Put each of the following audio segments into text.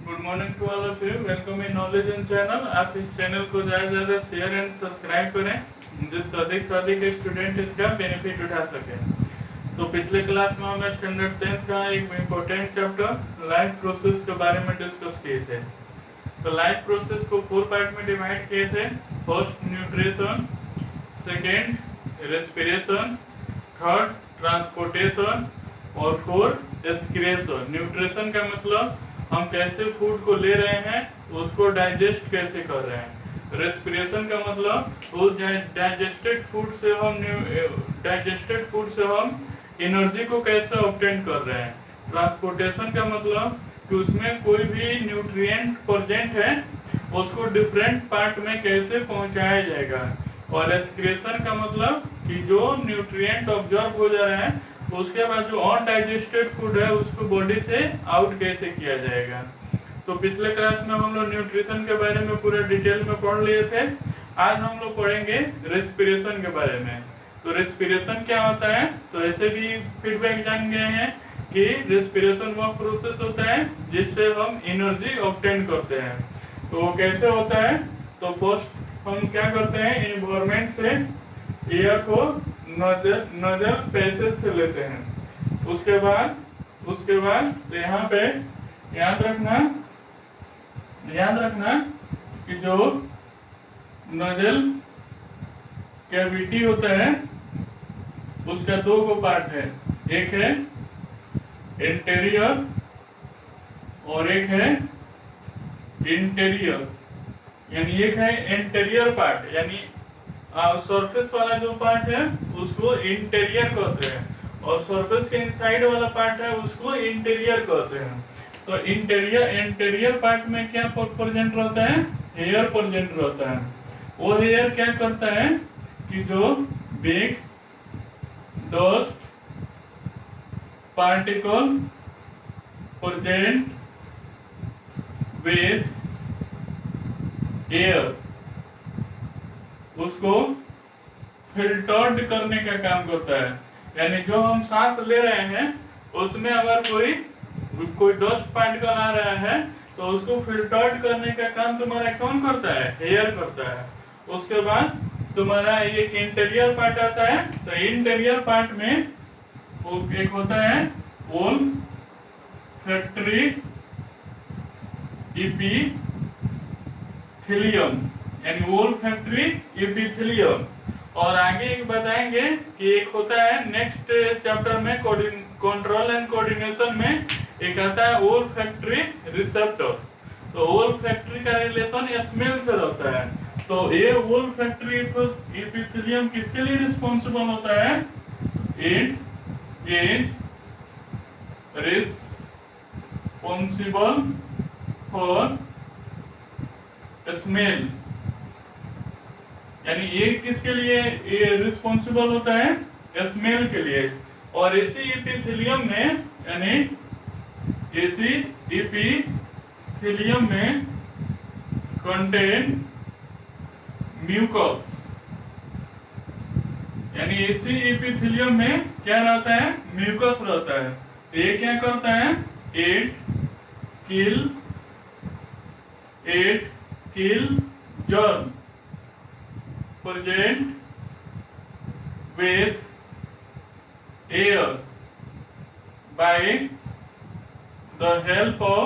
Good morning to all of you. Welcome in knowledge in channel. आप इस channel को ज़्यादा से ज़्यादा शेयर एंड सब्सक्राइब करें जिससे अधिक से अधिक स्टूडेंट इसका बेनिफिट उठा सके। तो पिछले क्लास में हमने स्टैंडर्ड 10 का एक इम्पोर्टेंट चैप्टर लाइफ प्रोसेस के बारे में डिस्कस किए थे। तो लाइफ प्रोसेस को 4 पार्ट में डिवाइड किए थे। First nutrition, second respiration, third transportation और फोर्थ एक्सक्रीशन। न्यूट्रिशन का मतलब हम कैसे फूड को ले रहे हैं, उसको डाइजेस्ट कैसे कर रहे हैं। रेस्पिरेशन का मतलब उस डाइजेस्टेड फूड से हम एनर्जी को कैसे ऑब्टेन कर रहे हैं। ट्रांसपोर्टेशन का मतलब कि उसमें कोई भी न्यूट्रिएंट प्रेजेंट है उसको डिफरेंट पार्ट में कैसे पहुंचाया जाएगा। और एक्सक्रीशन का मतलब कि जो न्यूट्रिएंट ऑब्जर्व हो जा रहे हैं उसके बाद जो अनडाइजेस्टेड फूड है उसको बॉडी से आउट कैसे किया जाएगा। तो पिछले क्लास में हम लोग न्यूट्रिशन के बारे में पूरे डिटेल में पढ़ लिए थे। आज हम लोग पढ़ेंगे रेस्पिरेशन के बारे में। तो रेस्पिरेशन क्या होता है, तो ऐसे भी फीडबैक जान गए हैं कि रेस्पिरेशन वह प्रोसेस होता है जिससे हम एनर्जी ऑब्टेन करते हैं। तो वो कैसे होता है, तो फर्स्ट हम क्या करते हैं, एनवायरनमेंट से एयर को नजल पैसेज से लेते हैं। उसके बाद तो यहाँ पे याद रखना कि जो नजल कैविटी होता है उसका दो को पार्ट है, एक है इंटीरियर और एक है इंटीरियर। यानी एक है इंटीरियर पार्ट, यानी सरफेस वाला जो पार्ट है उसको इंटीरियर कहते हैं और सरफेस के इनसाइड वाला पार्ट है उसको इंटीरियर कहते हैं। तो इंटीरियर पार्ट में क्या प्रेजेंट रहता है, एयर प्रेजेंट रहता है। वो एयर क्या करता है कि जो big dust particle present with air उसको फिल्टर्ड करने का काम करता है। यानी जो हम सांस ले रहे हैं उसमें अगर कोई डस्ट पार्टिकल आ रहा है तो उसको फिल्टर्ड करने का काम तुम्हारा कौन करता है, एयर करता है। उसके बाद तुम्हारा एक इंटीरियर पार्ट आता है। तो इंटीरियर पार्ट में वो एक होता है ओल्फैक्टरी एपिथेलियम, यानी ओल्फैक्टरी एपिथेलियम। और आगे एक बताएंगे कि एक होता है नेक्स्ट चैप्टर में कंट्रोल एंड कोऑर्डिनेशन में एक आता है ओल्फैक्टरी रिसेप्टर। तो ओल्फैक्टरी का रिलेशन स्मेल से रहता है। तो ये ओल्फैक्टरी एपिथेलियम किसके लिए रिस्पांसिबल होता है, it is responsible for smell. यानी ये किसके लिए ये रिस्पांसिबल होता है, स्मेल के लिए। और इसी एपिथेलियम में यानी इसी एपिथेलियम में कंटेन म्यूकस, यानी इसी एपिथेलियम में क्या रहता है, म्यूकस रहता है। तो ये क्या करता है, it kill germ present with air by the help of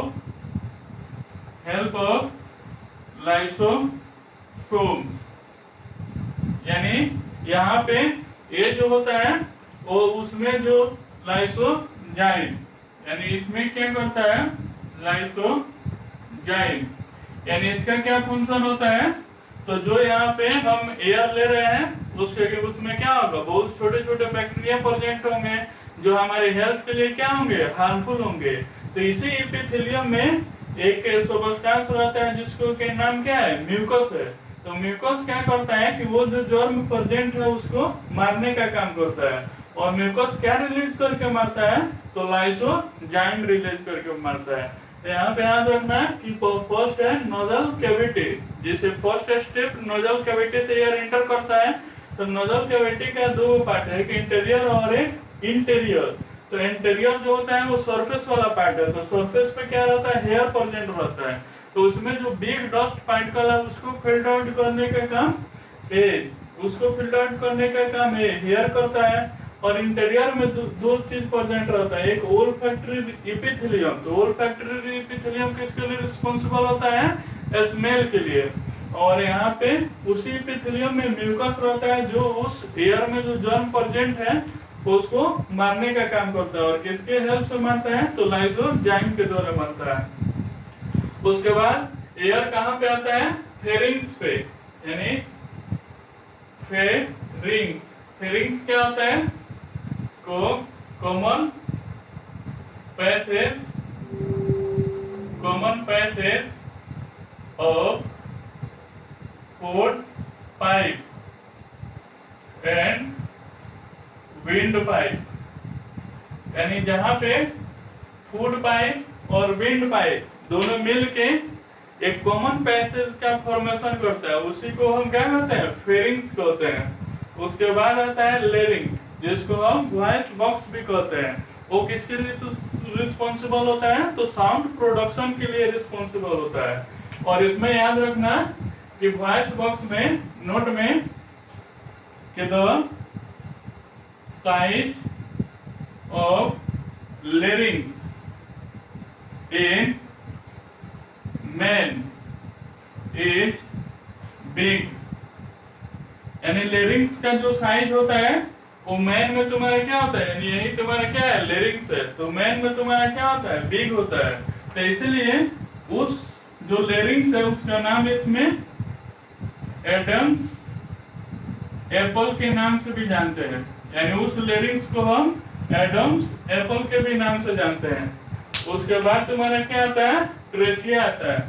lysosomes। यानी यहाँ पे ये जो होता है वो उसमें जो लाइसोजाइम, यानी इसमें क्या करता है, लाइसोजाइम। यानी इसका क्या फंक्शन होता है, तो जो यहाँ पे हम एयर ले रहे हैं उसमें क्या होगा, बहुत छोटे छोटे बैक्टीरिया प्रेजेंट होंगे जो हमारे हेल्थ के लिए क्या होंगे, हार्मफुल होंगे। तो इसी एपिथेलियम में एक सब्सटेंस रहता है जिसको के नाम क्या है, म्यूकस है। तो म्यूकस क्या करता है कि वो जो जर्म प्रेजेंट है उसको मारने का काम करता है। और म्यूकस क्या रिलीज करके मारता है, तो लाइसोजाइम रिलीज करके मारता है। तो यहाँ पे याद रखना है कि फर्स्ट है नोजल कैविटी, जिसे फर्स्ट स्टेप नोजल कैविटी से एयर एंटर करता है। तो नोजल कैविटी का दो पार्ट है, एक इंटीरियर और एक इंटीरियर। तो इंटीरियर जो होता है वो सरफेस वाला पार्ट है, तो सरफेस पे क्या रहता है, हेयर प्रेजेंट रहता है। तो उसमें जो बिग डस्ट पार्टिकल है उसको फिल्टर आउट करने का काम हेयर करता है। और इंटीरियर में दो चीज प्रेजेंट रहता है, एक ओल्फैक्टरी एपिथेलियम। तो ओल्फैक्टरी एपिथेलियम किसके लिए रिस्पांसिबल होता है, स्मेल के लिए। और यहाँ पे उसी एपिथेलियम में म्यूकस रहता है जो उस एयर में जो जर्म प्रेजेंट है उसको मारने का काम करता है। और किसके हेल्प से मारता है, तो लाइसोजाइम के द्वारा मारता है। उसके बाद एयर कहाँ पे आता है, फेरिंग्स पे, यानी फेरिंग्स क्या होता है, common passage of food pipe and wind pipe, यानी जहां पे फूड पाइप और विंड पाइप दोनों मिलके एक कॉमन पैसेज का फॉर्मेशन करता है, उसी को हम क्या कहते हैं, फेरिंग्स कहते हैं। उसके बाद आता है लेरिंग्स, जिसको हम वॉइस बॉक्स भी कहते हैं। वो किसके लिए रिस्पॉन्सिबल होता है, तो साउंड प्रोडक्शन के लिए रिस्पॉन्सिबल होता है। और इसमें याद रखना कि वॉइस बॉक्स में नोट में कि the size of larynx in man is big, यानी लेरिंग्स का जो साइज होता है वो मैन में तुम्हारा क्या होता है, यानी यही तुम्हारा क्या है, लेरिंग्स है, तो मैन में तुम्हारा क्या होता है, बिग होता है। तो इसलिए उस जो लेरिंग्स है उसका नाम इसमें एडम्स एप्पल के नाम से भी जानते हैं, यानी उस लेरिंग्स को हम एडम्स एप्पल के भी नाम से जानते हैं। उसके बाद तुम्हारा क्या आता है, ट्रेचिया आता है।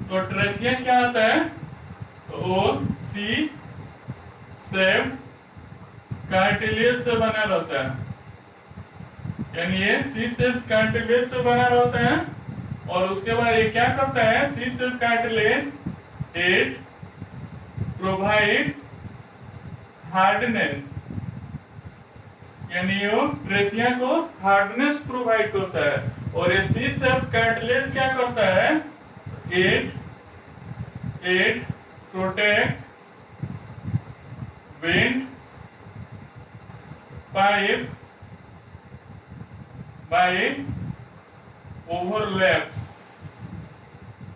तो ट्रेचिया क्या आता है, वो सी शेप्ड कार्टिलेज से बना रहता है, यानी ये सी शेप्ड कार्टिलेज से बना रहता है। और उसके बाद ये क्या करता है, C shaped cartilage it provide hardness, यानी वो ट्रेचिया को हार्डनेस प्रोवाइड करता है। और ये सी शेप्ड कार्टिलेज क्या करता है, it protect windpipe by overlaps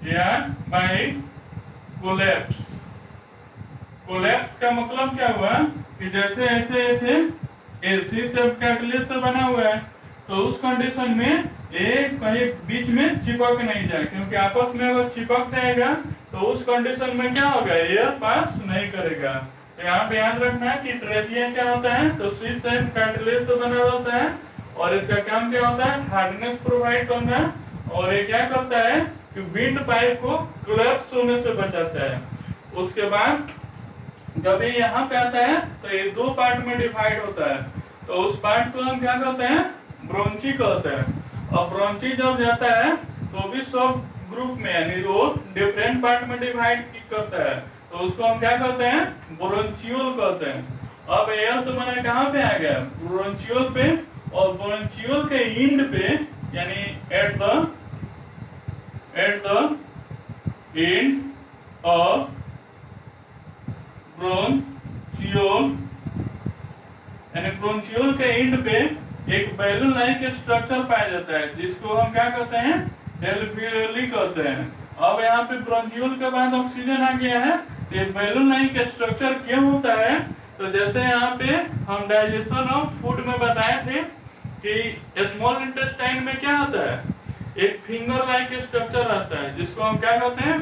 या बाय कोलैप्स। कोलैप्स का मतलब क्या हुआ कि जैसे ऐसे सी शेप कार्टिलेज से बना हुआ है, तो उस कंडीशन में एक कहीं बीच में चिपक नहीं जाए, क्योंकि आपस में अगर चिपक जाएगा तो उस कंडीशन में क्या होगा, एयर पास नहीं करेगा। तो यहाँ पे याद रखना है कि ट्रेचिया क्या होता है, तो सी शेप कार्टिलेज से बना होता है और इसका काम क्या होता है, हार्डनेस प्रोवाइड करना। और ये क्या करता है कि विंड पाइप को कोलैप्स होने से बचाता है। उसके बाद जब ये यहाँ पे आता है तो ये दो पार्ट में डिवाइड होता है, तो उस पार्ट को हम क्या कहते हैं, ब्रोंची कहते हैं। और ब्रोंची जब जाता है तो भी सब ग्रुप में, यानी वो डिफरेंट पार्ट में डिवाइड करता है, तो उसको हम क्या कहते हैं, ब्रोंचियोल कहते हैं। अब एयर तुम्हारा कहाँ पे आ गया, ब्रोंचियोल पे। और ब्रोंचियोल के एंड पे, यानी एट द एंड ऑफ ब्रोंचियोल, यानी ब्रोंचियोल के एंड पे एक बैलून लाइक स्ट्रक्चर पाया जाता है, जिसको हम क्या कहते हैं, एल्वियोली कहते हैं। अब यहाँ पे ब्रोंचियोल के बाद ऑक्सीजन आ गया है, ये बैलून लाइक स्ट्रक्चर क्यों होता है, तो जैसे यहाँ पे हम डाइजेशन ऑफ फूड में बताए थे कि स्मॉल इंटेस्टाइन में क्या होता है, एक फिंगर लाइक स्ट्रक्चर रहता है, जिसको हम क्या कहते हैं,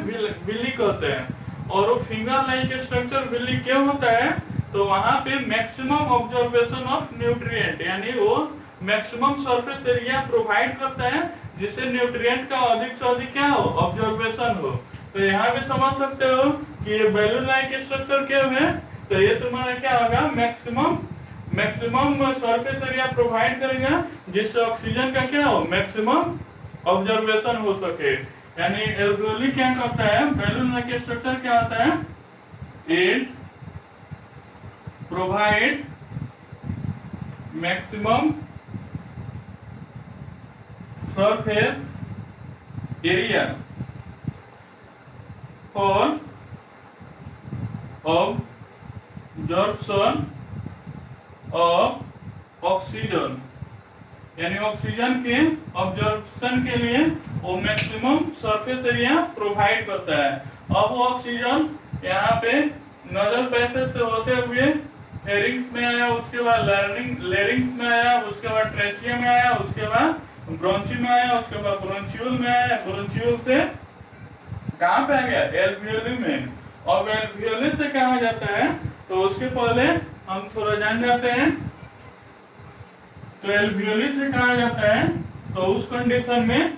विली कहते हैं। और वो फिंगर लाइक स्ट्रक्चर विली क्यों होता है, तो वहां पे मैक्सिमम ऑब्जर्वेशन ऑफ न्यूट्रिएंट, यानी वो मैक्सिमम सरफेस एरिया प्रोवाइड करता है जिससे न्यूट्रिएंट का अधिक से अधिक क्या हो, ऑब्जर्वेशन हो। तो यहाँ भी समझ सकते हो कि ये बैलून लाइक स्ट्रक्चर क्यों है, तो ये तुम्हारा क्या होगा, मैक्सिमम सरफेस एरिया प्रोवाइड करेगा जिससे ऑक्सीजन का क्या हो, मैक्सिमम ऑब्जर्वेशन हो सके। यानी एल्वियोली क्या करता है, बैलून लाइक स्ट्रक्चर क्या होता है, it provide maximum surface area for absorption of oxygen, यानी ऑक्सीजन के ऑब्जॉर्प्शन के लिए वो मैक्सिमम सरफेस एरिया प्रोवाइड करता है। अब वो ऑक्सीजन यहाँ पे नजल पैसेज से होते हुए फेरिंग्स में आया, उसके बाद लेरिंग्स में आया, उसके बाद ट्रेचियम में आया, उसके बाद ब्रोंची में आया, उसके बाद ब्रोंचियोल में आया, ब्रोंचियोल से कहाँ पे आ गया? एल्वियोली में। और एल्वियोली से कहा जाता है तो उसके पहले हम थोड़ा जान जाते हैं। तो एल्वियोली से कहा जाता है तो उस कंडीशन में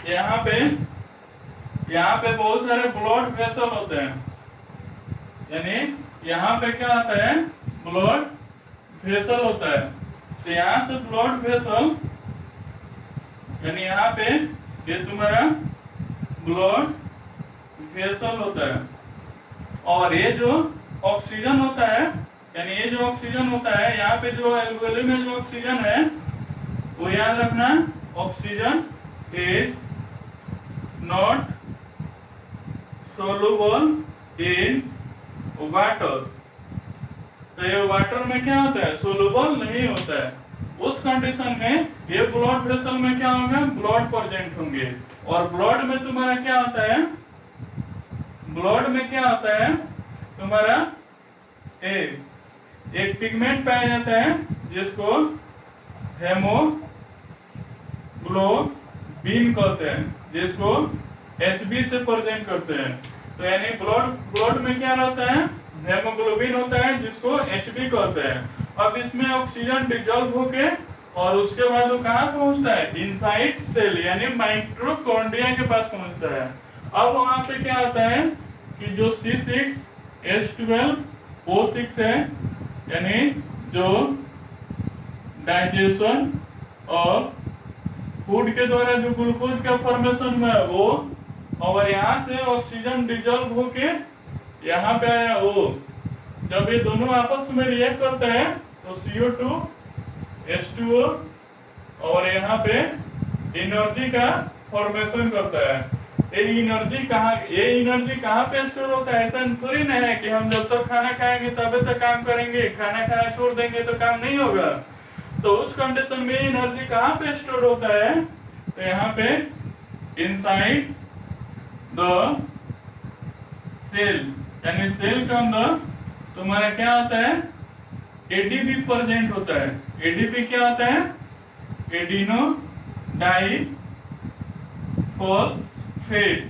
यहाँ पे बहुत सारे ब्लड वेसल होते हैं, यानी यहाँ पे क्या आता है? ब्लड वेसल होता है। तो यहाँ से ब्लड वेसल, यानी यहाँ पे ये तुम्हारा ब्लड वेसल होता है। और ये जो ऑक्सीजन होता है, यानी ये जो ऑक्सीजन होता है, यहाँ पे जो एल्वियोली में जो ऑक्सीजन है वो याद रखना, oxygen is not soluble in water. तो ये वाटर में क्या होता है? सोलुबल नहीं होता है। उस कंडीशन में ये ब्लड वेसल में क्या होगा? ब्लड प्रेजेंट होंगे। और ब्लड में तुम्हारा क्या होता है? ब्लड में क्या होता है तुम्हारा? एक पिगमेंट पाया जाता है जिसको हेमोग्लोबिन कहते हैं, जिसको Hb से प्रेजेंट करते हैं। तो यानी ब्लड में क्या रहता है? हेमोग्लोबिन होता है जिसको Hb कहते हैं। अब इसमें ऑक्सीजन डिजॉल्व होके और उसके बाद वो कहाँ पहुंचता है? इनसाइड सेल, यानी माइटोकॉन्ड्रिया के पास पहुंचता है। अब वहां पे क्या होता है कि जो C6H12O6 है, यानी जो डाइजेशन ऑफ फूड के द्वारा जो ग्लूकोज का फॉर्मेशन में है वो, और यहाँ से ऑक्सीजन डिजॉल्व होके यहाँ पे आया O। जब ये दोनों आपस में रिएक्ट करते हैं तो CO2 H2O और यहाँ पे एनर्जी का फॉर्मेशन करता है। ये एनर्जी कहाँ पे स्टोर होता है? ऐसा थोड़ी ना है कि हम जब तक खाना खाएंगे तभी तक काम करेंगे, खाना खाना छोड़ देंगे तो काम नहीं होगा। तो उस कंडीशन में एनर्जी कहाँ पे स्टोर होता है? तो यहाँ पे इनसाइड द सेल, यानी सेल के अंदर तुम्हारा क्या होता है? एडीपी प्रेजेंट होता है। एडीपी क्या होता है? एडिनो डाई फॉस्फेट,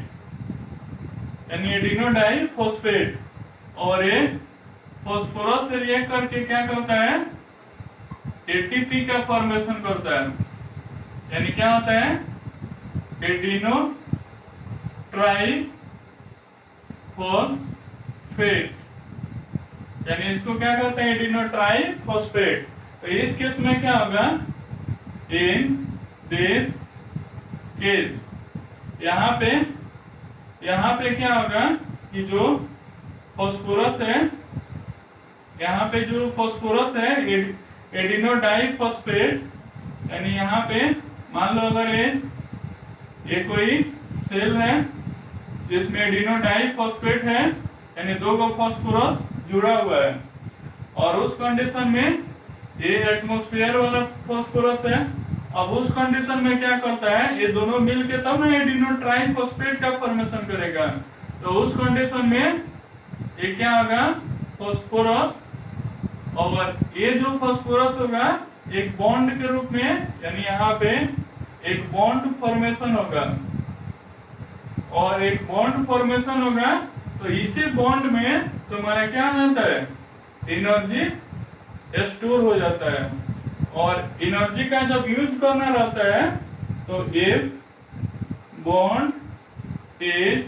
यानी एडिनो डाई फॉस्फेट। और ये फॉस्फोरस से रिएक्ट करके क्या करता है? एटीपी का फॉर्मेशन करता है, यानी क्या होता है? एडिनो ट्राई फॉस्फेट, यानी इसको क्या करते हैं? Adeno try phosphate. तो इस केस में क्या होगा? इन दिस केस यहाँ पे क्या होगा कि जो फॉस्फोरस है, यहाँ पे जो फॉस्फोरस है एडिनो डाई फॉस्फेट, यानी यहाँ पे मान लो अगर ये कोई सेल है जिसमें एडिनो डाई फॉस्फेट है, यानी दो को फॉस्फोरस जुड़ा हुआ है, और उस कंडीशन में ये एटमॉस्फेयर वाला फॉस्फोरस है। अब उस कंडीशन में क्या करता है? ये दोनों मिलके तब ना एडिनो ट्राई फॉस्फेट का फॉर्मेशन करेगा। तो उस कंडीशन में ये क्या होगा? फॉस्फोरस, और ये जो फॉस्फोरस होगा एक बॉन्ड के रूप में, यानी यहाँ पे एक बॉन्ड फॉर्मेशन होगा, और एक बॉन्ड फॉर्मेशन होगा। तो इसी बॉन्ड में तुम्हारा क्या होता है? एनर्जी स्टोर हो जाता है। और एनर्जी का जब यूज करना रहता है तो if bond is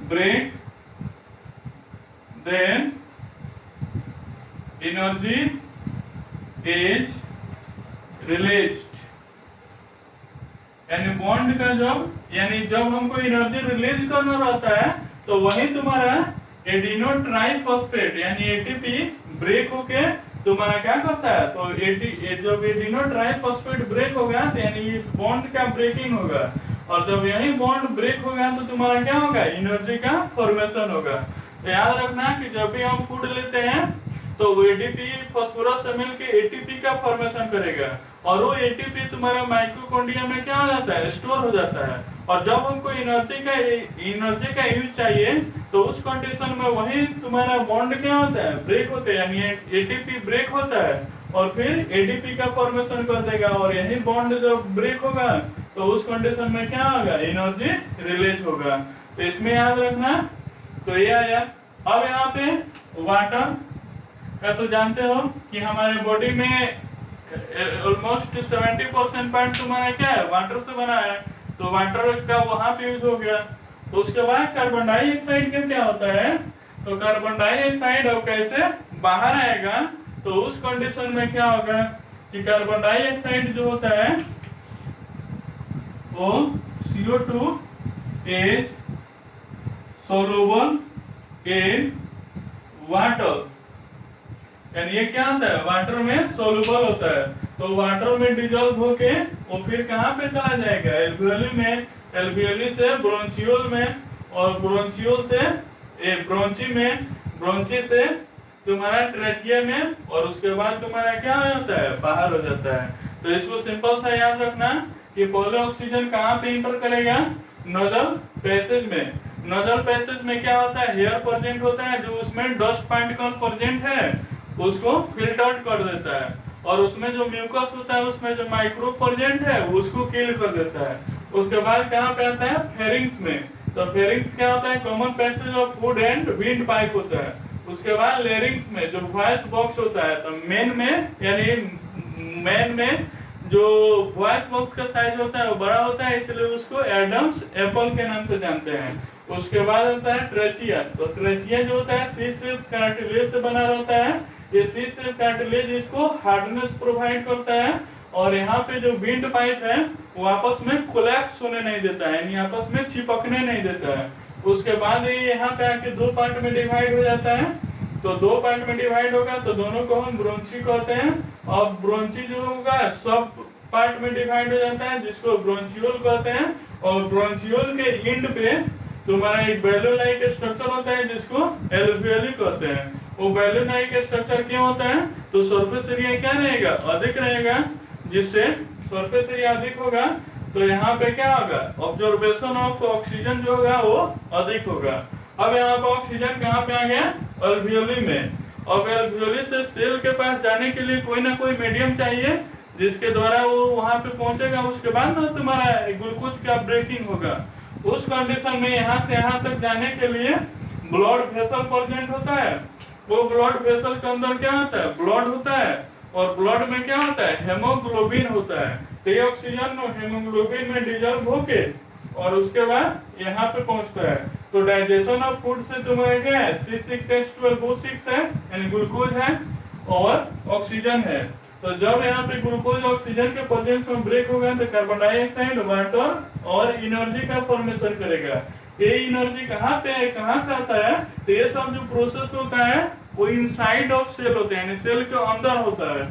break then energy is released, यानी बॉन्ड का जब हमको एनर्जी रिलीज करना रहता है तो वही तुम्हारा एडिनो ट्राई फॉस्फेट यानी एटीपी ब्रेक होके तुम्हारा क्या करता है, तो जब एडिनो ट्राइफॉस्फेट ब्रेक हो गया तो यानी इस बॉन्ड का ब्रेकिंग होगा, और जब यही बॉन्ड ब्रेक हो गया तो तुम्हारा क्या होगा, एनर्जी का फॉर्मेशन होगा। तो याद रखना कि जब भी हम फूड लेते हैं तो वो एडीपी फास्फोरस से मिलकर एटीपी का फॉर्मेशन करेगा, और वो एटीपी तुम्हारा माइटोकॉन्ड्रिया में क्या हो जाता है, स्टोर हो जाता है। और जब हमको एनर्जी का यूज चाहिए तो उस कंडीशन में वही तुम्हारा बॉन्ड क्या होता है, ब्रेक होता है, यानी एटीपी ब्रेक होता है और फिर एडीपी का फॉर्मेशन कर देगा, और यही बॉन्ड जब ब्रेक होगा तो उस कंडीशन में क्या होगा, एनर्जी रिलीज होगा। तो इसमें याद रखना। तो ये आया। अब यहाँ पे वाटर का तो जानते हो कि हमारे बॉडी में ऑलमोस्ट 70% पार्ट तुम्हारा क्या है, वाटर से बना है, तो वाटर का वहां पे यूज हो गया। तो उसके बाद कार्बन डाइऑक्साइड का क्या होता है, तो कार्बन डाइऑक्साइड अब कैसे बाहर आएगा, तो उस कंडीशन में क्या होगा कि कार्बन डाइऑक्साइड जो होता है वो CO2 is soluble in water, यानी ये क्या होता है, वाटर में सोलुबल होता है। तो वाटर में डिजोल्व होके वो फिर कहाँ पे चला जाएगा, एल्वियोली में, एल्वियोली से ब्रोंचियोल में, और ब्रोंचियोल से ब्रोंची में, ब्रोंची से तुम्हारा ट्रेचिया में, और उसके बाद तुम्हारा क्या हो जाता है, बाहर हो जाता है। तो इसको सिंपल सा याद रखना कि पहले ऑक्सीजन कहाँ पे इंटर करेगा, नोजल पैसेज में। नोजल पैसेज में क्या होता है, हेयर प्रेजेंट होता है, जो उसमें डस्ट पार्टिकल प्रेजेंट है उसको फिल्टर्ड कर देता है, और उसमें जो म्यूकस होता है, उसमें जो माइक्रो प्रेजेंट है उसको किल कर देता है। उसके बाद कहाँ पे आता है, फेरिंग्स में। तो फेरिंग्स क्या होता है, common passage of food and wind pipe होता है। उसके बाद लेरिंग्स में जो वॉइस बॉक्स होता है, तो मेन में यानी मेन में जो वॉइस बॉक्स का साइज होता है वो बड़ा होता है, इसलिए उसको एडम्स एप्पल के नाम से जानते हैं। उसके बाद होता है ट्रेचिया। तो ट्रेचिया जो होता है सी शेप कार्टिलेज से बना रहता है। ये सी शेप कार्टिलेज इसको हार्डनेस प्रोवाइड करता है, और यहाँ पे जो विंड पाइप है वो आपस में कोलैप्स होने नहीं देता है, यानी आपस में चिपकने नहीं देता है। उसके बाद ये यहाँ पे आके दो पार्ट में डिवाइड हो जाता है। तो दो पार्ट में डिवाइड होगा तो दोनों को हम ब्रोंची कहते हैं, और ब्रोंची जो होगा सब पार्ट में डिवाइड हो जाता है, जिसको ब्रोंचियोल कहते हैं। और ब्रोंचियोल के एंड पे तुम्हारा एक बैलून लाइक स्ट्रक्चर होता है जिसको एल्वियोली कहते हैं। वो बैलून लाइक स्ट्रक्चर क्यों होता है, तो सरफेस एरिया क्या रहेगा, अधिक रहेगा, जिससे सरफेस एरिया अधिक होगा तो यहाँ पे क्या होगा, ऑब्जर्वेशन ऑफ ऑक्सीजन जो होगा वो अधिक होगा। अब यहाँ पे ऑक्सीजन कहाँ पे आ गया, अल्वियोली में। अब अल्वियोली से सेल के पास जाने के लिए कोई ना कोई मीडियम चाहिए जिसके द्वारा वो वहां पे पहुंचेगा। उसके बाद ना तुम्हारा ग्लूकोज का ब्रेकिंग होगा। उस कंडीशन में यहाँ से यहाँ तक जाने के लिए ब्लड वेसल प्रेजेंट होता है। वो ब्लड वेसल के अंदर क्या होता है, ब्लड होता है, और ब्लड में क्या होता है, हेमोग्लोबिन होता है। तो ये ऑक्सीजन हेमोग्लोबिन में डिजोल्व होके और उसके बाद यहाँ पे पहुंचता है। तो डाइजेशन ऑफ फूड से तुम्हारा क्या है, C6H12O6 है, यानी ग्लूकोज है और ऑक्सीजन है। तो जब यहाँ पे ग्लूकोज ऑक्सीजन के प्रेजेंस में ब्रेक होगा तो कार्बन डाइऑक्साइड, वाटर और एनर्जी का फॉर्मेशन करेगा। ये एनर्जी कहाँ पे है, कहाँ से आता है, तो ये सब जो प्रोसेस होता है वो इनसाइड ऑफ सेल होते हैं, यानी सेल के अंदर होता है।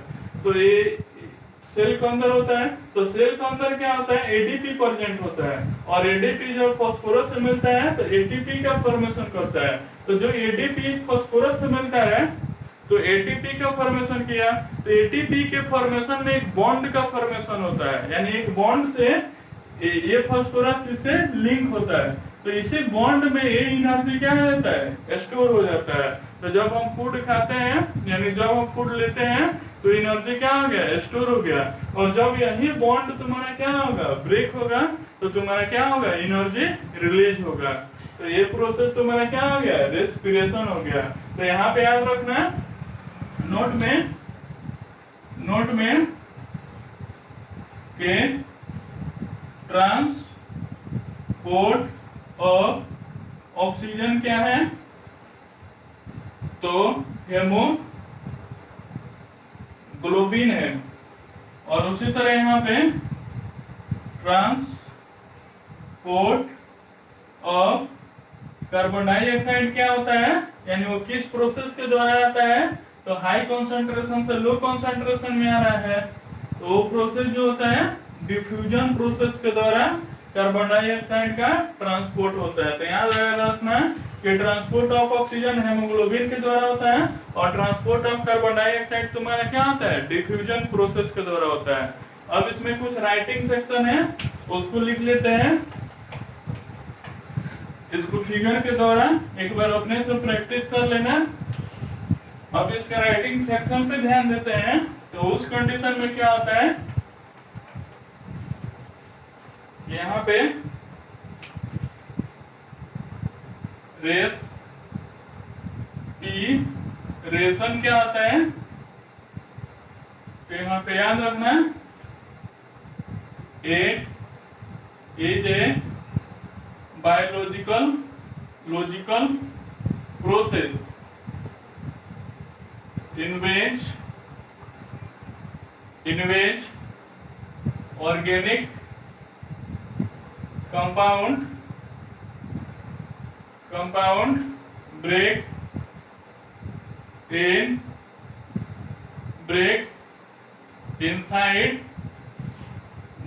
तो ये सेल के अंदर होता है, तो सेल के अंदर क्या होता है, एडीपी प्रेजेंट होता है, और एडीपी जब फास्फोरस से मिलता है तो एटीपी का फॉर्मेशन करता है। तो जो एडीपी फास्फोरस से मिलता है तो एटीपी का फॉर्मेशन किया, तो एटीपी के फॉर्मेशन में एक बॉन्ड का फॉर्मेशन होता है, यानी एक बॉन्ड से ये फास्फोरस इससे लिंक होता है। तो इसी बॉन्ड में ये एनर्जी क्या हो जाता है, स्टोर हो जाता है। तो जब हम फूड खाते हैं, यानी जब हम फूड लेते हैं तो एनर्जी क्या हो गया, स्टोर हो गया। और जब यही बॉन्ड तुम्हारा क्या होगा, ब्रेक होगा, तो तुम्हारा क्या होगा, एनर्जी रिलीज होगा। तो ये प्रोसेस तुम्हारा क्या हो गया, रेस्पिरेशन हो गया। तो यहाँ पे याद रखना, नोट में के ट्रांसपोर्ट ऑफ ऑक्सीजन क्या है, तो हेमोग्लोबिन है। और उसी तरह यहाँ पे ट्रांसपोर्ट ऑफ कार्बन डाइऑक्साइड क्या होता है, यानी वो किस प्रोसेस के द्वारा आता है, तो हाई कॉन्सेंट्रेशन से लो कॉन्सेंट्रेशन में आ रहा है, तो वो प्रोसेस जो होता है डिफ्यूजन प्रोसेस के द्वारा कार्बन डाइऑक्साइड का ट्रांसपोर्ट होता है। तो याद रखना कि ट्रांसपोर्ट ऑफ ऑक्सीजन हेमोग्लोबिन के द्वारा होता है और ट्रांसपोर्ट ऑफ कार्बन डाइऑक्साइड तुम्हारा क्या होता है, डिफ्यूजन प्रोसेस के द्वारा होता है। अब इसमें कुछ राइटिंग सेक्शन है, उसको लिख लेते हैं। इसको फिगर के द्वारा एक बार अपने से प्रैक्टिस कर लेना। अब इसका राइटिंग सेक्शन पे ध्यान देते हैं। तो उस कंडीशन में क्या होता है, यहाँ पे रेस पी रेशन क्या होता है, तो यहाँ पे याद रखना it is a biological process in which organic compound break inside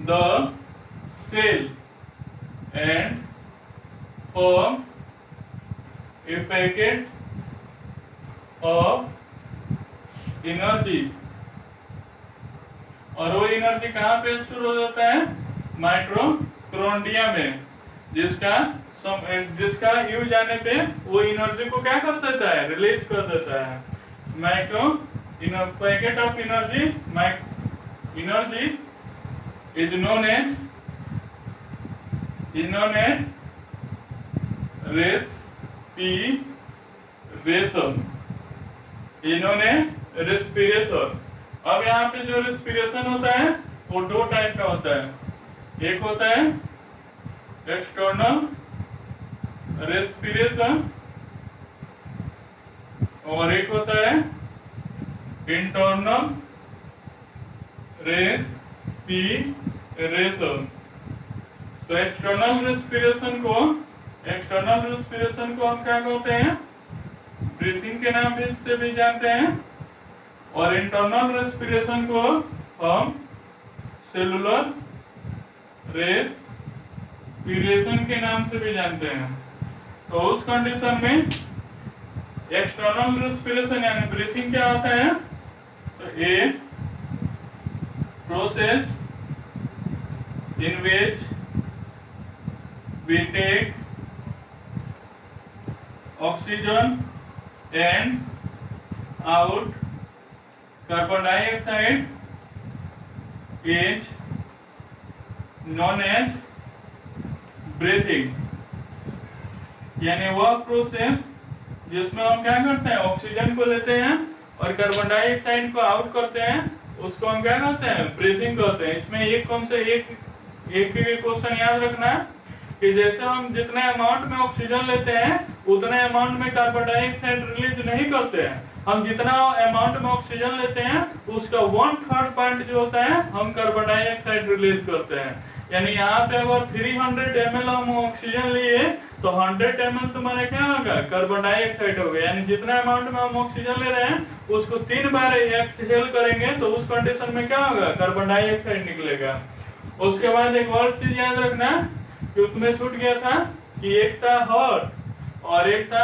the cell and form a packet of energy. और वो एनर्जी कहाँ पे स्टोर हो जाता है, माइटोकॉन्ड्रिया में, जिसका यूज आने पे वो एनर्जी को क्या कर देता है, रिलीज कर देता है। Packet of energy is known as respiration. अब यहाँ पे जो रेस्पिरेशन होता है वो दो टाइप का होता है। एक होता है एक्सटर्नल रेस्पिरेशन और एक होता है इंटरनल रेस्पिरेशन। तो एक्सटर्नल रेस्पिरेशन को हम क्या कहते हैं, ब्रीथिंग के नाम से भी जानते हैं। और इंटरनल रेस्पिरेशन को हम सेलुलर रेस्पिरेशन के नाम से भी जानते हैं। तो उस कंडीशन में एक्सटर्नल रेस्पिरेशन यानी ब्रीथिंग क्या होता है, तो a process in which we take oxygen and out carbon dioxide is known as breathing। यानी वह प्रोसेस जिसमें हम क्या करते हैं, ऑक्सीजन को लेते हैं और कार्बन डाइऑक्साइड को आउट करते हैं, उसको हम क्या कहते हैं, ब्रीथिंग कहते हैं। इसमें एक क्वेश्चन याद रखना कि जैसे हम जितने अमाउंट में ऑक्सीजन लेते हैं उतने अमाउंट में कार्बन डाइऑक्साइड रिलीज नहीं करते हैं। हम जितना अमाउंट में ऑक्सीजन लेते हैं उसका 1/3 पार्ट जो होता है हम कार्बन डाइऑक्साइड रिलीज करते हैं। यानी यहाँ पे अगर 300 ml हम ऑक्सीजन लिए तो 100 ml तुम्हारा क्या होगा, कार्बन डाइऑक्साइड होगा। यानी जितना अमाउंट में हम ऑक्सीजन ले रहे हैं उसको 3 बार एक्सहेल करेंगे तो उस कंडीशन में क्या होगा, कार्बन डाइऑक्साइड निकलेगा। उसके बाद एक और चीज याद रखना कि उसमें छूट गया था कि एक था हार्ट और एक था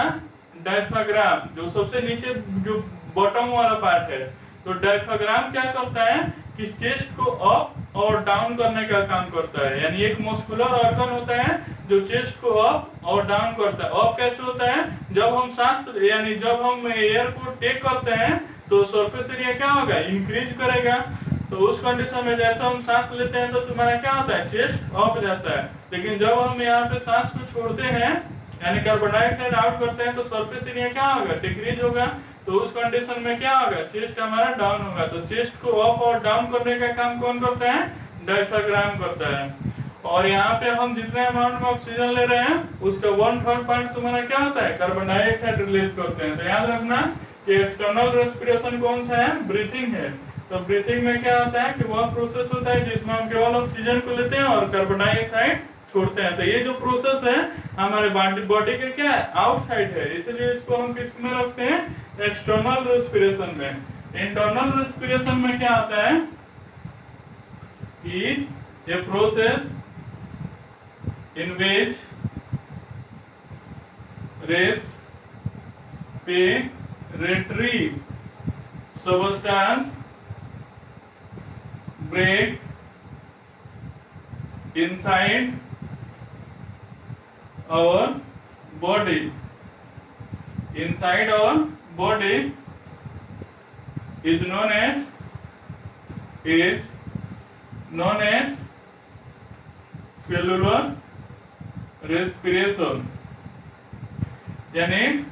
डायफ्राग्राम, जो सबसे नीचे जो बॉटम वाला पार्ट है। तो डायफ्राग्राम क्या करता है कि चेस्ट को अप और डाउन करने का काम करता है। यानी एक मस्कुलर ऑर्गन होता है जो चेस्ट को अप और डाउन करता है। अप कैसे होता है, जब हम सांस यानी जब हम एयर को टेक करते हैं तो सरफेस एरिया क्या होगा, इंक्रीज करेगा। तो उस कंडीशन में जैसे हम सांस लेते हैं तो तुम्हारा क्या होता है, चेस्ट अप जाता है। लेकिन जब हम यहाँ पे सांस को छोड़ते हैं यानी कार्बन डाइऑक्साइड आउट करते हैं तो सरफेस एरिया क्या होगा, डिक्रीज होगा। तो उस कंडीशन में क्या होगा, चेस्ट हमारा डाउन होगा। तो चेस्ट को अप और डाउन करने का काम कौन करता है, डायफ्राग्राम करता है। और यहाँ पे हम जितने अमाउंट में ऑक्सीजन ले रहे हैं उसका 1/3 पार्ट तुम्हारा क्या होता है, कार्बन डाइऑक्साइड रिलीज करते हैं। तो याद रखना कि एक्सटर्नल रेस्पिरेशन कौन सा है, ब्रीथिंग है। तो ब्रीथिंग में क्या होता है कि वह प्रोसेस होता है जिसमें हम केवल ऑक्सीजन को लेते हैं और कार्बन डाइऑक्साइड छोड़ते हैं। तो ये जो प्रोसेस है हमारे बॉडी के क्या है, आउटसाइड है, इसलिए इसको हम किस में रखते हैं, एक्सटर्नल रेस्पिरेशन में। इंटरनल रेस्पिरेशन में क्या आता है कि ये process in which respiratory substance break inside our body, inside our body is known as cellular respiration। यानी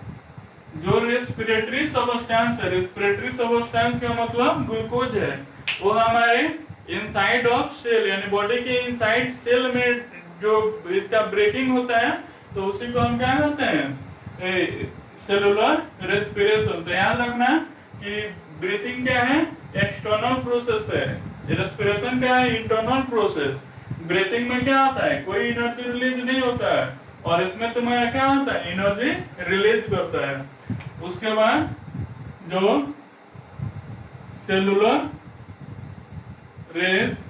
जो रेस्पिरेटरी सबस्टेंस है, रेस्पिरेटरी सबस्टेंस का मतलब ग्लूकोज है, वो हमारे इनसाइड ऑफ सेल यानी बॉडी के इनसाइड सेल में जो इसका ब्रेकिंग होता है तो उसी को हम क्या कहते हैं, सेलुलर रेस्पिरेशन। तो याद रखना कि ब्रीथिंग क्या है, एक्सटर्नल प्रोसेस है, रेस्पिरेशन क्या है, इंटरनल प्रोसेस। ब्रीथिंग में क्या होता है, कोई एनर्जी रिलीज नहीं होता है, और इसमें तुम्हारा क्या होता है, एनर्जी रिलीज करता है। उसके बाद जो सेलुलर रेस्पिरेशन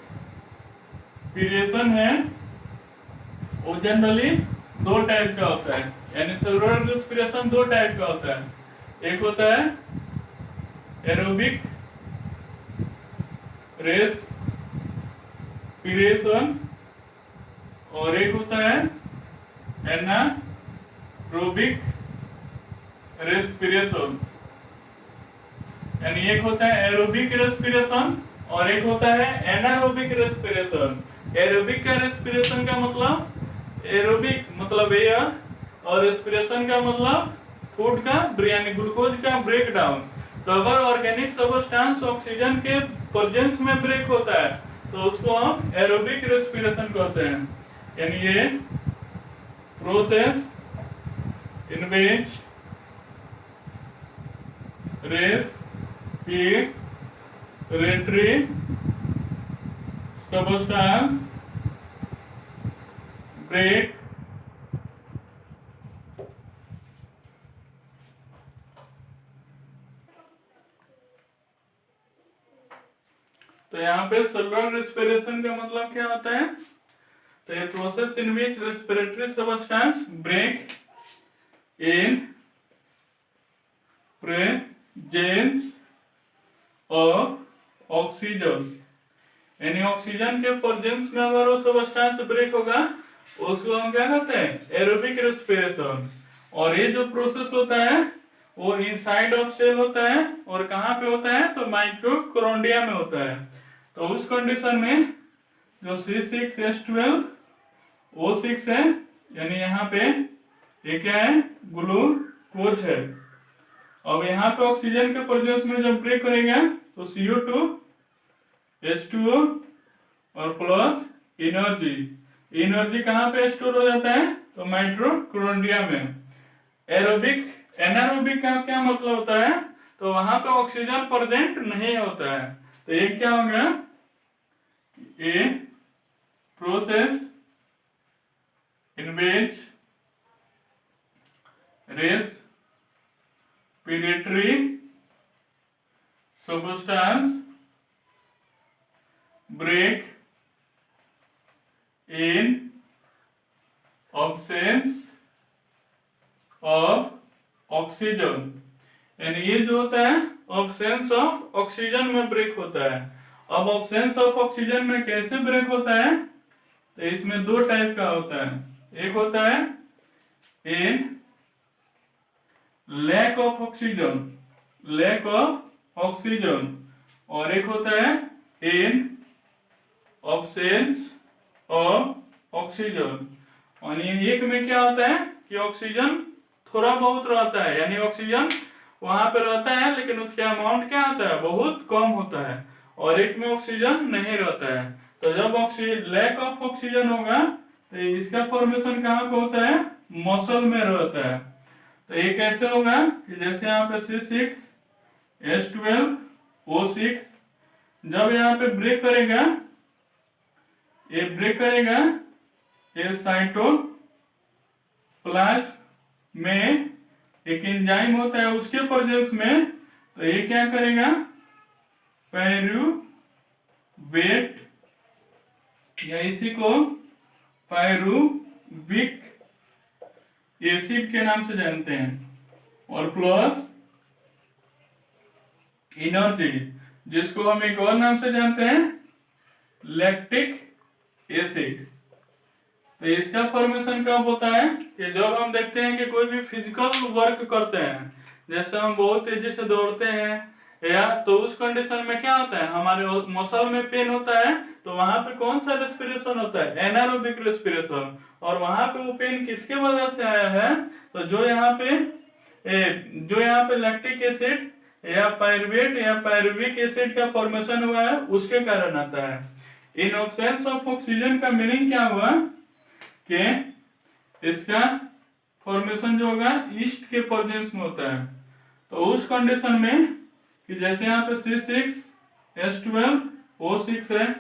है वो जनरली दो टाइप का होता है, यानी सेलुलर रेस्पिरेशन दो टाइप का होता है। एक होता है एरोबिक रेस्पिरेशन और एक होता है एनारोबिक रेस्पिरेशन। यानी एक होता है एरोबिक रेस्पिरेशन और एक होता है एनारोबिक रेस्पिरेशन। एरोबिक का रेस्पिरेशन का मतलब, एरोबिक मतलब एयर और रेस्पिरेशन का मतलब फूड का यानी ग्लूकोज का ब्रेक डाउन। तो अगर ऑर्गेनिक सबस्टेंस ऑक्सीजन के प्रेजेंस में ब्रेक होता है तो उसको हम एरोबिक रेस्पिरेशन कहते हैं। यानी ये process in which respiratory substance break तो यहाँ पे सेलुलर रेस्पिरेशन का मतलब क्या होता है, तो ये process in which respiratory substance break in presence of oxygen. यानी ऑक्सीजन के प्रेजेंस में अगर वो सबस्टेंस ब्रेक होगा उसको हम क्या कहते हैं, एरोबिक रेस्पिरेशन। और ये जो प्रोसेस होता है वो इनसाइड ऑफ सेल होता है, और कहाँ पे होता है, तो माइटोकॉन्ड्रिया में होता है। तो उस कंडीशन में जो C6H12O6 है, यानी यहाँ पे ये क्या है, ग्लूकोज है। अब यहाँ पे ऑक्सीजन के प्रेजेंस में जब ब्रेक करेगा तो CO2 H2O और प्लस एनर्जी कहाँ पे स्टोर हो जाता है, तो माइटोकॉन्ड्रिया में। एनारोबिक का क्या मतलब होता है, तो वहां पे ऑक्सीजन प्रेजेंट नहीं होता है। तो ये क्या हो गया, a process in which respiratory substance break in absence of oxygen. यानी ये जो होता है ऑब्सेंस ऑफ ऑक्सीजन में ब्रेक होता है। अब ऑब्सेंस ऑफ ऑक्सीजन में कैसे ब्रेक होता है, तो इसमें दो टाइप का होता है। एक होता है इन लैक ऑफ ऑक्सीजन और एक होता है इन ऑब्सेंस ऑफ ऑक्सीजन। और एक में क्या होता है कि ऑक्सीजन थोड़ा बहुत रहता है, यानी ऑक्सीजन वहां पे रहता है लेकिन उसका अमाउंट क्या होता है, बहुत कम होता है। और एक में ऑक्सीजन नहीं रहता है। तो जब लैक ऑफ ऑक्सीजन होगा तो इसका फॉर्मेशन कहाँ पे होता है, मसल में रहता है। तो ये कैसे होगा कि जैसे यहाँ पे C6H12O6 जब यहाँ पे ब्रेक करेगा, ये ब्रेक करेगा ये साइटोप्लाज्म में एक एंजाइम होता है, उसके प्रेजेंस में तो ये क्या करेगा, पायरुवेट या इसी को पायरुविक एसिड के नाम से जानते हैं, और प्लस एनर्जी जिसको हम एक और नाम से जानते हैं लैक्टिक एसिड। तो इसका फॉर्मेशन कब होता है कि जब हम देखते हैं कि कोई भी फिजिकल वर्क करते हैं, जैसे हम बहुत तेजी से दौड़ते हैं या तो उस कंडीशन में क्या होता है, हमारे मसल में पेन होता है, तो वहां पे कौन सा रेस्पिरेशन होता है, एनारोबिक रेस्पिरेशन। और वहां पे वो पेन किसके वजह से आया है, तो जो यहाँ पे लैक्टिक एसिड या पायरुवेट या पायरुविक एसिड का फॉर्मेशन हुआ है, उसके कारण आता है। इन ऑब्सेंस ऑफ ऑक्सीजन का मीनिंग क्या हुआ कि इसका फॉर्मेशन जो होगा ईस्ट के प्रेजेंस में होता है। तो उस कंडीशन में कि जैसे यहाँ पे C6H12O6 है,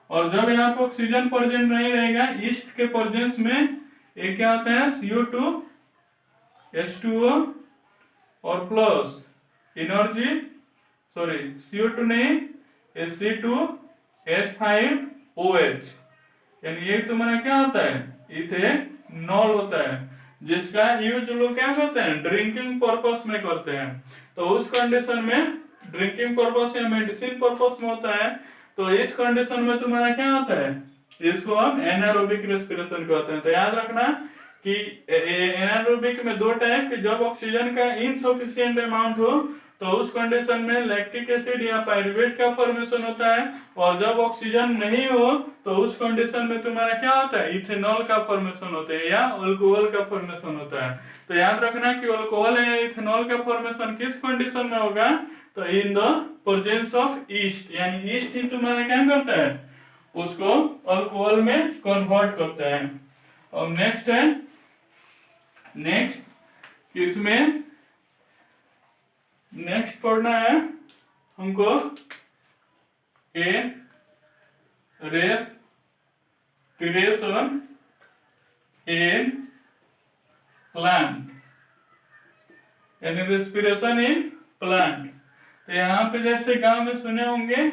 और जब यहाँ पे ऑक्सीजन प्रेजेंट नहीं रहेगा ईस्ट के प्रेजेंस में, ये क्या होता है CO2H2O और प्लस एनर्जी CO2 नहीं C2H5OH, यानी ये तुम्हारा क्या होता है, इथेनॉल होता है, जिसका यूज लोग क्या करते हैं, ड्रिंकिंग पर्पस में करते हैं। तो उस कंडीशन में ड्रिंकिंग पर्पस या मेडिसिन पर्पस में होता है। तो इस कंडीशन में तुम्हारा क्या होता है, इसको हम एनारोबिक रेस्पिरेशन कहते हैं। तो याद रखना कि एनारोबिक में दो टाइप, जब ऑक्सीजन का इनसफिशिएंट अमाउंट हो तो उस कंडीशन में लैक्टिक एसिड या पायरुवेट का फॉर्मेशन होता है, और जब ऑक्सीजन नहीं हो तो उस कंडीशन में तुम्हारा क्या होता है, इथेनॉल का फॉर्मेशन होता है या अल्कोहल का फॉर्मेशन होता है। तो याद रखना कि अल्कोहल या इथेनॉल का फॉर्मेशन किस कंडीशन में होगा, तो in the presence of east, यानी ईस्ट ही तुम्हारा क्या करता है, उसको अल्कोहल में कन्वर्ट करता है। और नेक्स्ट है, इसमें नेक्स्ट पढ़ना है हमको ए रेस्पिरेशन इन प्लांट, यानी रेस्पिरेशन इन प्लांट। तो यहाँ पे जैसे गांव में सुने होंगे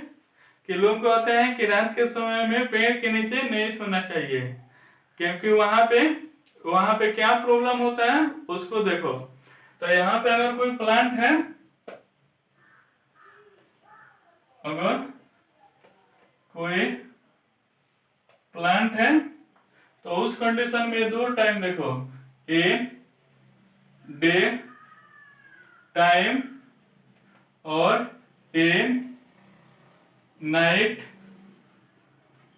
कि लोग कहते हैं कि रात के समय में पेड़ के नीचे नहीं सोना चाहिए, क्योंकि वहां पे क्या प्रॉब्लम होता है उसको देखो। तो यहाँ पे अगर कोई प्लांट है, अगर कोई प्लांट है तो उस कंडीशन में दो टाइम देखो, ए डे टाइम और ए नाइट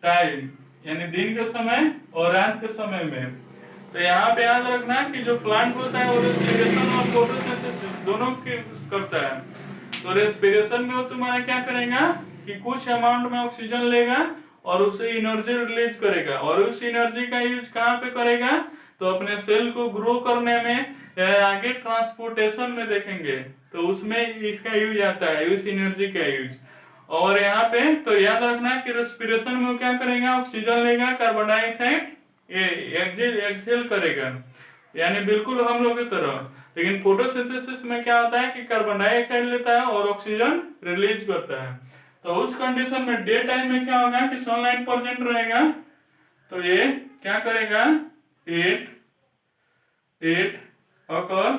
टाइम, यानी दिन के समय और रात के समय में। तो यहाँ पे याद रखना कि जो प्लांट होता है वो रेस्पिरेशन और फोटोसिंथेसिस दोनों की करता है। तो रेस्पिरेशन में वो तुम्हारा क्या करेगा कि कुछ अमाउंट में ऑक्सीजन लेगा और उससे एनर्जी रिलीज करेगा, और उस एनर्जी का यूज कहाँ पे करेगा, तो अपने सेल को ग्रो करने में, आगे ट्रांसपोर्टेशन में देखेंगे तो उसमें इसका यूज आता है, उस एनर्जी का यूज। और यहाँ पे तो याद रखना कि रेस्पिरेशन में वो क्या करेगा, ऑक्सीजन लेगा, कार्बन डाइऑक्साइड एक्सहेल करेगा, यानी बिल्कुल हम लोग की तरह। लेकिन फोटोसिंथेसिस में क्या होता है कि कार्बन डाइऑक्साइड लेता है और ऑक्सीजन रिलीज करता है। तो उस कंडीशन में डे टाइम में क्या होगा कि सनलाइट प्रेजेंट रहेगा, तो ये क्या करेगा, एट अकर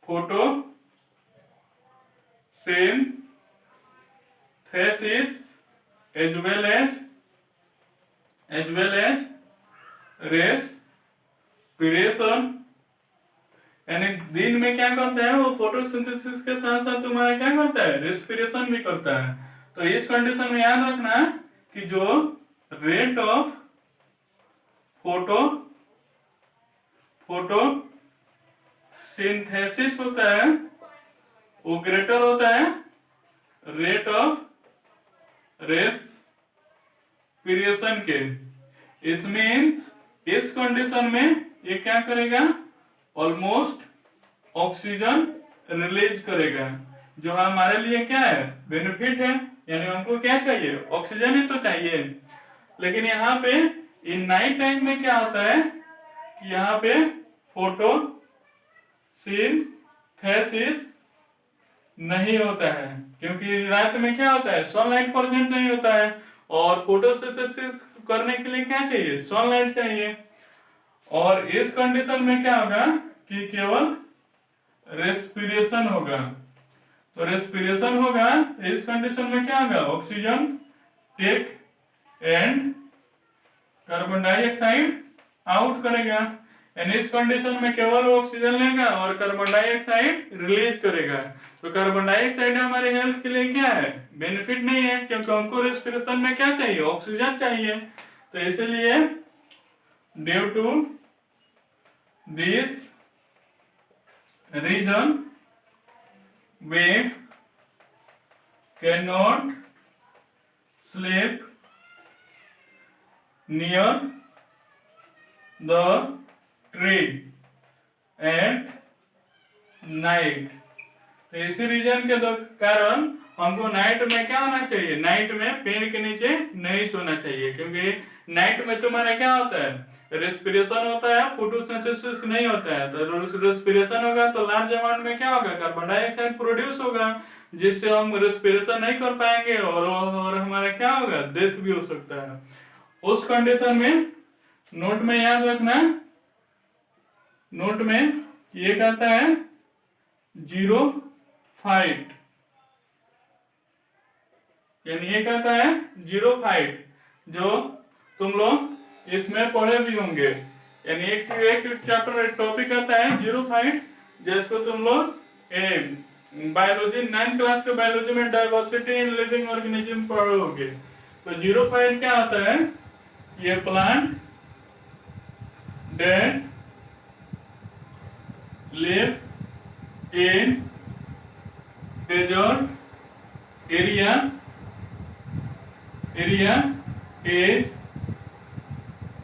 photosynthesis as well as respiration, यानी दिन में क्या करता है वो फोटोसिंथेसिस के साथ साथ तुम्हारा क्या करता है, रेस्पिरेशन भी करता है। तो इस कंडीशन में याद रखना कि जो रेट ऑफ फोटोसिंथेसिस होता है वो ग्रेटर होता है रेट ऑफ रेस्पिरेशन के। इस मीन्स इस कंडीशन में ये क्या करेगा, ऑलमोस्ट ऑक्सीजन रिलीज करेगा, जो हमारे लिए क्या है, बेनिफिट है, यानी हमको क्या चाहिए, ऑक्सीजन ही तो चाहिए। लेकिन यहाँ पे इन नाइट टाइम में क्या होता है कि यहाँ पे फोटोसिंथेसिस नहीं होता है, क्योंकि रात में क्या होता है, सनलाइट प्रेजेंट नहीं होता है, और फोटोसिंथेसिस करने के लिए क्या चाहिए, सनलाइट चाहिए। और इस कंडीशन में क्या होगा कि केवल रेस्पिरेशन होगा। तो रेस्पिरेशन होगा, इस कंडीशन में क्या होगा, oxygen take and carbon dioxide out करेगा। यानी इस कंडीशन में केवल वो ऑक्सीजन लेगा और कार्बन डाइऑक्साइड रिलीज करेगा। तो कार्बन डाइऑक्साइड हमारे हेल्थ के लिए क्या है, बेनिफिट नहीं है, क्योंकि हमको रेस्पिरेशन में क्या चाहिए, ऑक्सीजन चाहिए। तो इसलिए due to this reason we cannot sleep near the tree at night। तो इसी रीजन के कारण हमको नाइट में क्या होना चाहिए, नाइट में पेड़ के नीचे नहीं सोना चाहिए, क्योंकि नाइट में तुम्हारा क्या होता है, रेस्पिरेशन होता है, फोटोसिंथेसिस नहीं होता है। तो रेस्पिरेशन होगा तो लार्ज अमाउंट में क्या होगा, कार्बन डाइऑक्साइड प्रोड्यूस होगा, जिससे हम रेस्पिरेशन नहीं कर पाएंगे और हमारा क्या होगा, डेथ भी हो सकता है। उस कंडीशन में नोट में याद रखना, नोट में ये कहता है जीरो फाइट, यानी ये कहता है जीरो फाइट, जो तुम लोग इसमें पढ़े भी होंगे। यानी एक चैप्टर टॉपिक आता है जीरो फाइट, जिसको तुम लोग बायोलॉजी 9th क्लास के बायोलॉजी में डाइवर्सिटी इन लिविंग ऑर्गेनिज्म पढ़ोगे। तो जीरो फाइट क्या होता है, ये plant that live in desert area is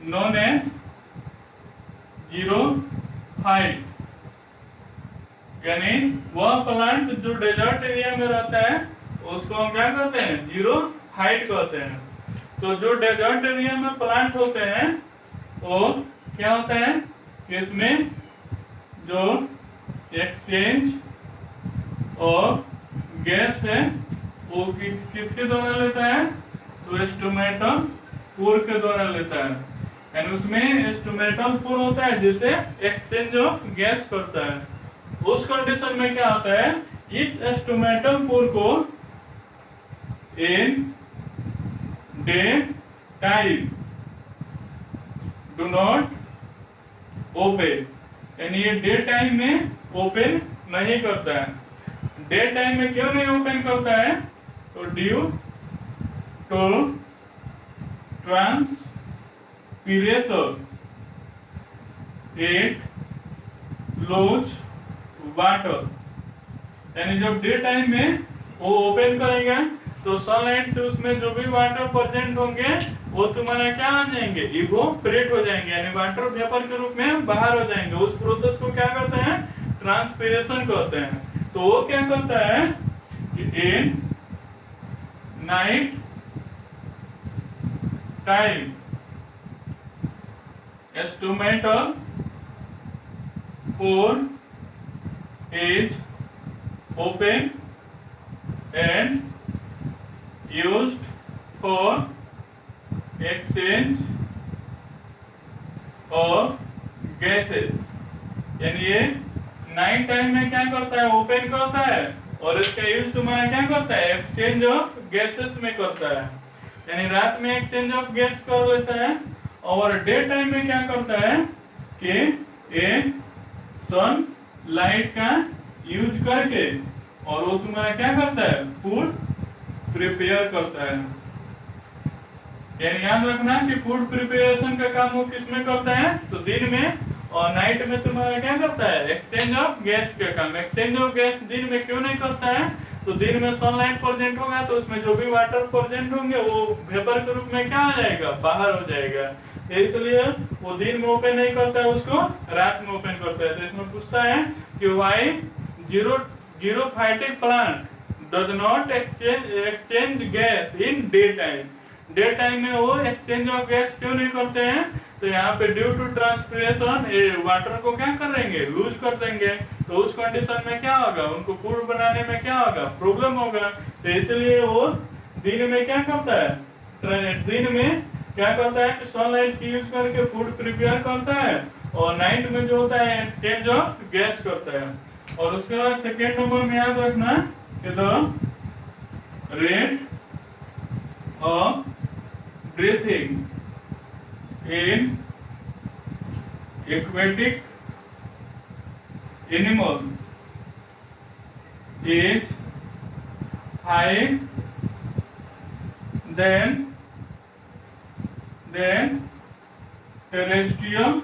known as xerophyte. यानी वह प्लांट जो डेजर्ट एरिया में रहता है उसको हम क्या कहते हैं, जीरो फाइट कहते हैं। तो जो डेजर्ट एरिया में प्लांट होते हैं वो क्या होता है, इसमें जो एक्सचेंज और गैस है वो किसके द्वारा लेता है, तो स्टोमेटल पोर के द्वारा लेता है। यानी उसमें स्टोमेटल पोर होता है जिसे एक्सचेंज ऑफ गैस करता है। उस कंडीशन में क्या होता है, इस स्टोमेटल पोर को इन day time do not open, यानी ये डे टाइम में ओपन नहीं करता है। डे टाइम में क्यों नहीं ओपन करता है, तो due to transpiration it lose water. यानी जब डे टाइम में वो ओपन करेगा तो सनलाइट से उसमें जो भी वाटर प्रेजेंट होंगे वो तुम्हारा क्या आ जाएंगे, इवोपरेट हो जाएंगे, यानी वाटर वेपर के रूप में बाहर हो जाएंगे। उस प्रोसेस को क्या कहते हैं, ट्रांसपिरेशन कहते हैं। तो वो क्या करता है कि in night time stomatal pore is open and used for exchange of gases। यानी ये नाइट टाइम में क्या करता है, ओपन करता है और इसका यूज तुम्हारा क्या करता है, एक्सचेंज ऑफ गैसेस में करता है। यानी रात में एक्सचेंज ऑफ गैस कर लेता है और डे टाइम में क्या करता है कि ये सन लाइट का यूज करके और वो तुम्हारा क्या करता है, फूड प्रिपेयर करता है। यानी याद रखना कि फूड प्रिपरेशन का काम वो किसमें करता है, तो दिन में, और नाइट में तुम्हारा क्या करता है, एक्सचेंज ऑफ गैस का काम। एक्सचेंज ऑफ गैस दिन में क्यों नहीं करता है, तो दिन में सनलाइट प्रेजेंट होगा तो उसमें जो भी वाटर प्रेजेंट होंगे वो वेपर के रूप में क्या आ जाएगा, बाहर हो जाएगा। इसलिए वो दिन में ओपन नहीं करता है, उसको रात में ओपन करता है। तो इसमें पूछता है कि why xerophytic plant does not exchange gas in day time. Day time में वो एक्सचेंज ऑफ गैस क्यों नहीं करते हैं? तो यहाँ पे ड्यू टू ट्रांसपिरेशन वाटर को क्या करेंगे, लूज कर देंगे। तो उस कंडीशन में क्या होगा, उनको फूड बनाने में क्या होगा, प्रॉब्लम होगा। तो इसलिए वो दिन में क्या करता है, दिन में क्या करता है कि सनलाइट की यूज करके फूड प्रिपेयर करता है, और नाइट में जो होता है एक्सचेंज ऑफ गैस करता है। और उसके बाद सेकेंड नंबर में याद रखना कि the rate of breathing in aquatic animal is high than terrestrial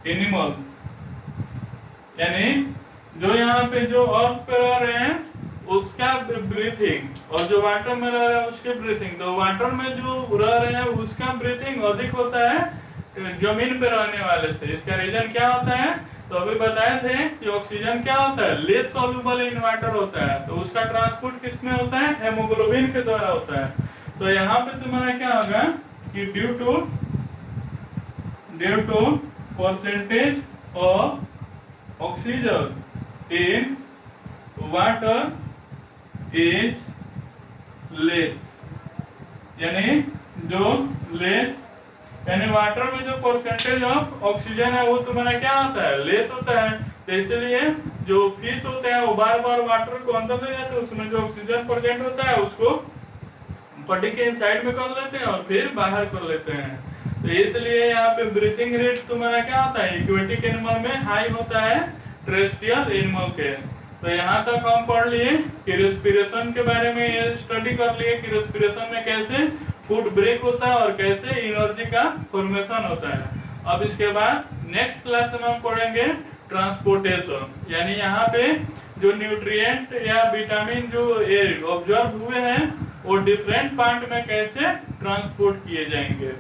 animal। यानी जो यहाँ पे जो अर्थ पे रह रहे हैं उसका ब्रीथिंग, और जो वाटर में रह रहे हैं उसके ब्रीथिंग, तो वाटर में जो रह रहे हैं उसका ब्रीथिंग अधिक होता है जमीन पे रहने वाले से। इसका रीजन क्या होता है, तो अभी बताए थे कि ऑक्सीजन क्या होता है, लेस सॉल्युबल इन वाटर होता है, तो उसका ट्रांसपोर्ट किस में होता है, हेमोग्लोबिन के द्वारा होता है। तो यहाँ पे तुम्हारा क्या होगा कि due to percentage of oxygen in water is less, यानी जो लेस, यानी वाटर में जो परसेंटेज ऑफ ऑक्सीजन है वो तुम्हारा क्या होता है, लेस होता है। तो इसलिए जो फिश होते हैं वो बार बार वाटर को अंदर ले जाते हैं, उसमें जो ऑक्सीजन प्रेजेंट होता है उसको बॉडी के इनसाइड में कर लेते हैं और फिर बाहर कर लेते हैं। तो इसलिए यहाँ पे ब्रीथिंग रेट तुम्हारा क्या होता है, एक्वेटिक एनिमल में हाई होता है टेरेस्ट्रियल एनिमल के। तो यहाँ तक हम पढ़ लिए कि रेस्पिरेशन के बारे में, ये स्टडी कर लिए कि रेस्पिरेशन में कैसे फूड ब्रेक होता है और कैसे एनर्जी का फॉर्मेशन होता है। अब इसके बाद नेक्स्ट क्लास में हम पढ़ेंगे ट्रांसपोर्टेशन, यानी यहाँ पे जो न्यूट्रिएंट या विटामिन जो ऑब्जर्व हुए हैं वो डिफरेंट पार्ट में कैसे ट्रांसपोर्ट किए जाएंगे।